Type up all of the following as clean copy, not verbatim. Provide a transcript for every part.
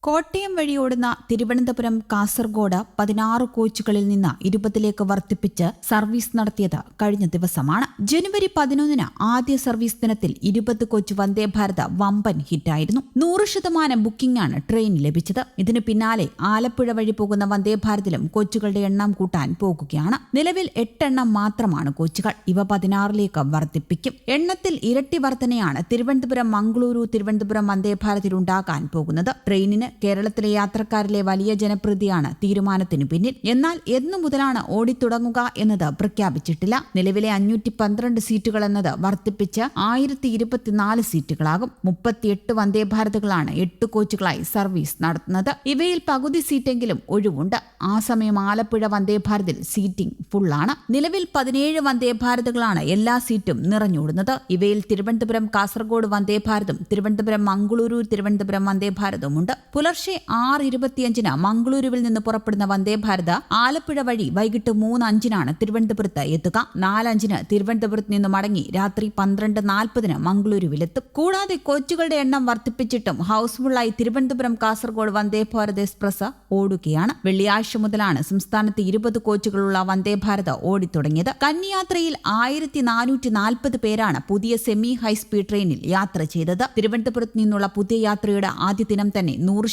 കോട്ടയം വഴി ഓടുന്ന തിരുവനന്തപുരം കാസർഗോഡ് 16 കോച്ചുകളിൽ നിന്ന് 20ലേക്ക് വർദ്ധിപ്പിച്ച് സർവീസ് നടത്തിയത് കഴിഞ്ഞ ദിവസമാണ്. ജനുവരി 11 ആദ്യ സർവീസ് ദിനത്തിൽ 20 കോച്ച് വന്ദേ ഭാരത് വമ്പൻ ഹിറ്റായിരുന്നു. 100% ബുക്കിംഗാണ് ട്രെയിൻ ലഭിച്ചത്. ഇതിന് പിന്നാലെ ആലപ്പുഴ വഴി പോകുന്ന വന്ദേ ഭാരതിലും കോച്ചുകളുടെ എണ്ണം കൂട്ടാൻ പോകുകയാണ്. നിലവിൽ 8 എണ്ണം മാത്രമാണ് കോച്ചുകൾ. ഇവ 16ലേക്ക് വർദ്ധിപ്പിക്കും. എണ്ണത്തിൽ ഇരട്ടി വർധനയാണ് തിരുവനന്തപുരം മംഗളൂരു തിരുവനന്തപുരം വന്ദേ ഭാരതിലുണ്ടാകാൻ പോകുന്നത്. ട്രെയിനിന് കേരളത്തിലെ യാത്രക്കാരിലെ വലിയ ജനപ്രീതിയാണ് തീരുമാനത്തിനു പിന്നിൽ. എന്നാൽ എന്നു മുതലാണ് ഓടിത്തുടങ്ങുക എന്നത് പ്രഖ്യാപിച്ചിട്ടില്ല. നിലവിലെ 512 സീറ്റുകൾ എന്നത് വർദ്ധിപ്പിച്ച് 1024 സീറ്റുകളാകും. 38 വന്ദേ ഭാരതുകളാണ് 8 കോച്ചുകളായി സർവീസ് നടത്തുന്നത്. ഇവയിൽ പകുതി സീറ്റെങ്കിലും ഒഴിവുണ്ട്. ആ സമയം ആലപ്പുഴ വന്ദേ ഭാരതിൽ സീറ്റിംഗ് ഫുള്ളാണ്. നിലവിൽ 17 വന്ദേ ഭാരതുകളാണ് എല്ലാ സീറ്റും നിറഞ്ഞോടുന്നത്. ഇവയിൽ തിരുവനന്തപുരം കാസർഗോഡ് വന്ദേ ഭാരതും തിരുവനന്തപുരം മംഗളൂരു തിരുവനന്തപുരം വന്ദേ ഭാരതുമുണ്ട്. പുലർച്ചെ 6:25 മംഗളൂരുവിൽ നിന്ന് പുറപ്പെടുന്ന വന്ദേ ഭാരത് ആലപ്പുഴ വഴി വൈകിട്ട് 3:05 തിരുവനന്തപുരത്ത് എത്തുക. 4:05 തിരുവനന്തപുരത്ത് നിന്ന് മടങ്ങി രാത്രി 12:40 മംഗളൂരുവിലെത്തും. കൂടാതെ കോച്ചുകളുടെ എണ്ണം വർദ്ധിപ്പിച്ചിട്ടും ഹൌസ്ഫുള്ളായി തിരുവനന്തപുരം കാസർഗോഡ് വന്ദേ ഭാരത് എക്സ്പ്രസ് ഓടുകയാണ്. വെള്ളിയാഴ്ച മുതലാണ് സംസ്ഥാനത്ത് 20 കോച്ചുകളുള്ള വന്ദേ ഭാരത് ഓടിത്തുടങ്ങിയത്. കന്നിയാത്രയിൽ 1440 പേരാണ് പുതിയ സെമി ഹൈസ്പീഡ് ട്രെയിനിൽ യാത്ര ചെയ്തത്. തിരുവനന്തപുരത്ത് നിന്നുള്ള പുതിയ യാത്രയുടെ ആദ്യ ദിനം തന്നെ 100%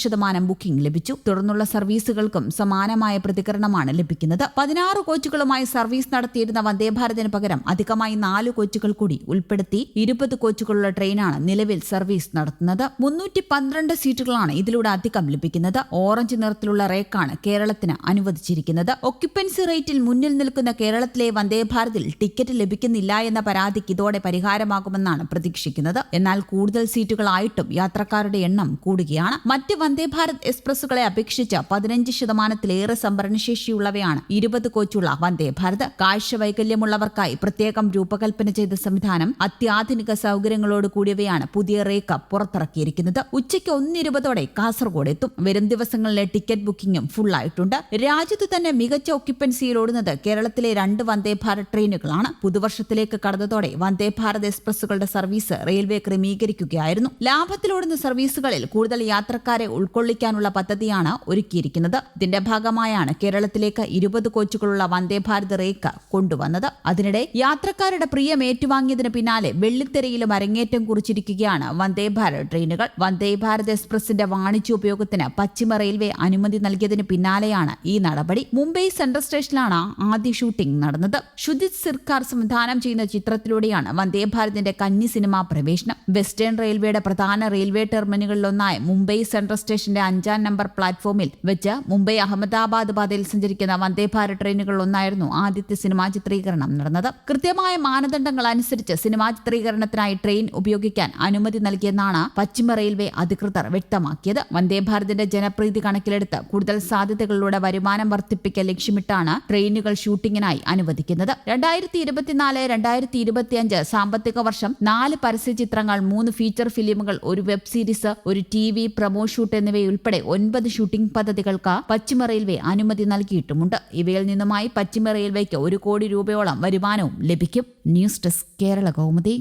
ബുക്കിംഗ് ലഭിച്ചു. തുടർന്നുള്ള സർവീസുകൾക്കും സമാനമായ പ്രതികരണമാണ് ലഭിക്കുന്നത്. 16 കോച്ചുകളുമായി സർവീസ് നടത്തിയിരുന്ന വന്ദേ ഭാരതിന് പകരം അധികമായി 4 കോച്ചുകൾ കൂടി ഉൾപ്പെടുത്തി 20 കോച്ചുകളുള്ള ട്രെയിനാണ് നിലവിൽ സർവീസ് നടത്തുന്നത്. 312 സീറ്റുകളാണ് ഇതിലൂടെ അധികം ലഭിക്കുന്നത്. ഓറഞ്ച് നിറത്തിലുള്ള റേക്കാണ് കേരളത്തിന് അനുവദിച്ചിരിക്കുന്നത്. ഒക്യുപ്പൻസി റേറ്റിൽ മുന്നിൽ നിൽക്കുന്ന കേരളത്തിലെ വന്ദേ ഭാരതിൽ ടിക്കറ്റ് ലഭിക്കുന്നില്ല എന്ന പരാതിക്ക് ഇതോടെ പരിഹാരമാകുമെന്നാണ് പ്രതീക്ഷിക്കുന്നത്. എന്നാൽ കൂടുതൽ സീറ്റുകളായിട്ടും യാത്രക്കാരുടെ എണ്ണം കൂടുകയാണ്. മറ്റ് വന്ദേ ഭാരത് എക്സ്പ്രസുകളെ അപേക്ഷിച്ച് 15%-ലേറെ സംഭരണശേഷിയുള്ളവയാണ് 20 കോച്ചുള്ള വന്ദേ ഭാരത്. കാഴ്ച വൈകല്യമുള്ളവർക്കായി പ്രത്യേകം രൂപകൽപ്പന ചെയ്ത സംവിധാനം, അത്യാധുനിക സൗകര്യങ്ങളോട് കൂടിയവയാണ് പുതിയ റേക്ക് പുറത്തിറക്കിയിരിക്കുന്നത്. ഉച്ചയ്ക്ക് 1:20 കാസർഗോഡ് എത്തും. വരും ദിവസങ്ങളിലെ ടിക്കറ്റ് ബുക്കിംഗും ഫുള്ളായിട്ടുണ്ട്. രാജ്യത്ത് തന്നെ മികച്ച ഒക്യുപ്പൻസിയിൽ ഓടുന്നത് കേരളത്തിലെ 2 വന്ദേ ഭാരത് ട്രെയിനുകളാണ്. പുതുവർഷത്തിലേക്ക് കടന്നതോടെ Vande Bharat എക്സ്പ്രസുകളുടെ service railway ക്രമീകരിക്കുകയായിരുന്നു. ലാഭത്തിലോടുന്ന സർവീസുകളിൽ കൂടുതൽ യാത്രക്കാരെ ഉൾക്കൊള്ളിക്കാനുള്ള പദ്ധതിയാണ് ഒരുക്കിയിരിക്കുന്നത്. ഇതിന്റെ ഭാഗമായാണ് കേരളത്തിലേക്ക് 20 കോച്ചുകളുള്ള വന്ദേ ഭാരത് റേക്ക് കൊണ്ടുവന്നത്. അതിനിടെ യാത്രക്കാരുടെ പ്രിയം ഏറ്റുവാങ്ങിയതിന് പിന്നാലെ വെള്ളിത്തിരയിലും അരങ്ങേറ്റം കുറിച്ചിരിക്കുകയാണ് വന്ദേ ഭാരത് ട്രെയിനുകൾ. വന്ദേ ഭാരത് എക്സ്പ്രസിന്റെ വാണിജ്യോപയോഗത്തിന് പശ്ചിമ റെയിൽവേ അനുമതി നൽകിയതിന് പിന്നാലെയാണ് ഈ നടപടി. മുംബൈ സെൻട്രൽ സ്റ്റേഷനിലാണ് ആദ്യ ഷൂട്ടിംഗ് നടന്നത്. ഷുജിത് സിർക്കാർ സംവിധാനം ചെയ്യുന്ന ചിത്രത്തിലൂടെയാണ് വന്ദേ ഭാരതിന്റെ കന്നി സിനിമാ പ്രവേശനം. വെസ്റ്റേൺ റെയിൽവേയുടെ പ്രധാന റെയിൽവേ ടെർമിനലുകളിലൊന്നായ മുംബൈ സെൻട്രൽ സ്റ്റേഷന്റെ 5-ാം നമ്പർ പ്ലാറ്റ്ഫോമിൽ വെച്ച് മുംബൈ അഹമ്മദാബാദ് പാതയിൽ സഞ്ചരിക്കുന്ന വന്ദേ ഭാരത് ട്രെയിനുകളിൽ ഒന്നായിരുന്നു ആദ്യത്തെ സിനിമാ ചിത്രീകരണം നടന്നത്. കൃത്യമായ മാനദണ്ഡങ്ങൾ അനുസരിച്ച് സിനിമാ ചിത്രീകരണത്തിനായി ട്രെയിൻ ഉപയോഗിക്കാൻ അനുമതി നൽകിയെന്നാണ് പശ്ചിമ റെയിൽവേ അധികൃതർ വ്യക്തമാക്കിയത്. വന്ദേ ഭാരതിന്റെ ജനപ്രീതി കണക്കിലെടുത്ത് കൂടുതൽ സാധ്യതകളിലൂടെ വരുമാനം വർദ്ധിപ്പിക്കാൻ ലക്ഷ്യമിട്ടാണ് ട്രെയിനുകൾ ഷൂട്ടിങ്ങിനായി അനുവദിക്കുന്നത്. 2024-2025 സാമ്പത്തിക വർഷം 4 പരസ്യചിത്രങ്ങൾ, 3 ഫീച്ചർ ഫിലിമുകൾ, ഒരു വെബ് സീരീസ്, ഒരു TV പ്രമോ ഷൂട്ട് എന്നിവയുൾപ്പെടെ 9 ഷൂട്ടിംഗ് പദ്ധതികൾക്ക് പശ്ചിമ റെയിൽവേ അനുമതി നൽകിയിട്ടുമുണ്ട്. ഇവയിൽ നിന്നുമായി പശ്ചിമ റെയിൽവേക്ക് 1 കോടി രൂപയോളം വരുമാനവും ലഭിക്കും. News desk Kerala Kaumudi.